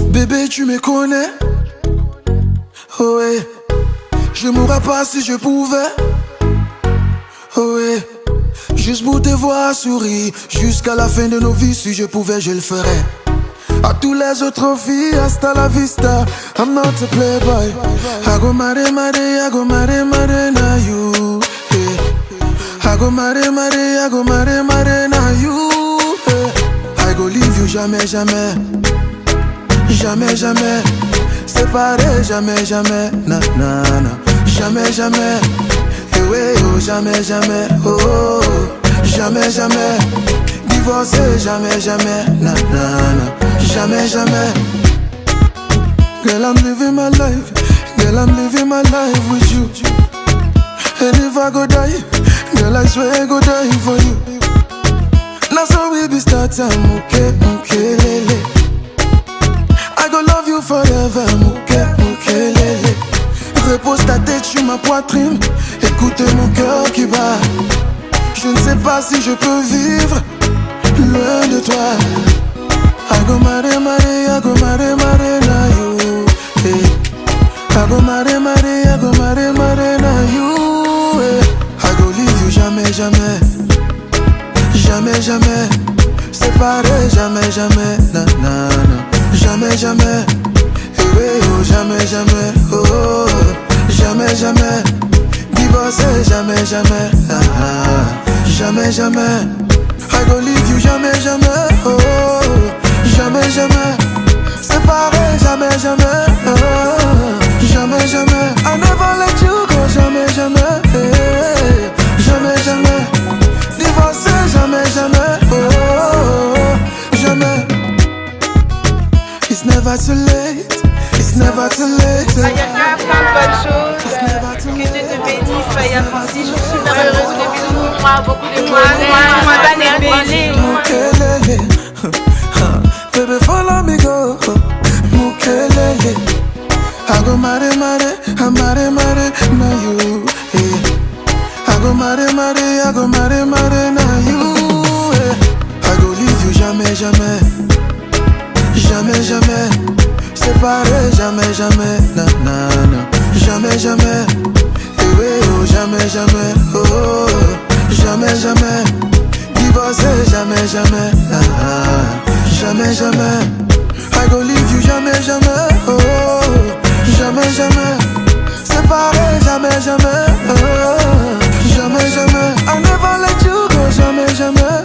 Bébé, tu me connais. Oh ouais. Je mourrais pas si je pouvais. Oh ouais. Juste pour te voir sourire jusqu'à la fin de nos vies. Si je pouvais, je le ferais. À tous les autres filles, hasta la vista. I'm not a playboy. I go mare mare, I go mare mare na you. I go mare mare, I go mare mare na you. I go leave you jamais, jamais. Jamais, jamais. Séparé, jamais, jamais. Na, na, na. Jamais, jamais. Eh ouais, oh, jamais, jamais. Oh, oh, oh. Jamais, jamais. Divorcé, jamais, jamais. Na, na, na. Jamais, jamais. Girl, I'm living my life. Girl, I'm living my life with you. And if I go die, girl, I swear I go die for you. Now so we be starting, okay, okay, lele. I go love you forever, okay, okay, lele. Repose ta tête sur ma poitrine, écoute mon cœur qui bat. Je ne sais pas si je peux vivre loin de toi. I go mare mare, I go mare mare na you. Hey. I go mare mare, I go mare mare na you. Hey. I go leave you jamais, jamais. Jamais, jamais. Séparé, jamais, jamais. Na, na, na. Jamais, jamais. Eh oui, oh, jamais, jamais. Oh, oh, oh. Jamais, jamais. Divorcé, jamais, jamais. Ah, ah. Jamais, jamais. I go leave you jamais, jamais. Oh, oh, oh. Jamais, jamais. Séparé, jamais, jamais. Oh, jamais, jamais. I never let you go, jamais, jamais. Hey, jamais, jamais. Divorcé, jamais, jamais. Oh, oh, oh, jamais. It's never too late. It's never too late. Il y a plein de bonnes choses. Que Dieu te bénisse, Faya Francis. Je suis super heureuse. Beaucoup de moi. Baby, follow me go. Mukelele. I go mare mare, I mare mare na you. I go mare mare, I go mare mare na you. I go leave you jamais, jamais. Jamais, jamais. Séparé, jamais, jamais. Na, na, na. Jamais, jamais. Eh oui, oh, jamais, jamais. Oh, oh, oh. Jamais, jamais. Divorcé, jamais, jamais. Ah, ah. Jamais, jamais. I go leave you jamais, jamais. Oh, oh, oh. Jamais, jamais. Séparé, jamais, jamais. Oh, jamais, jamais. I never let you go, jamais, jamais.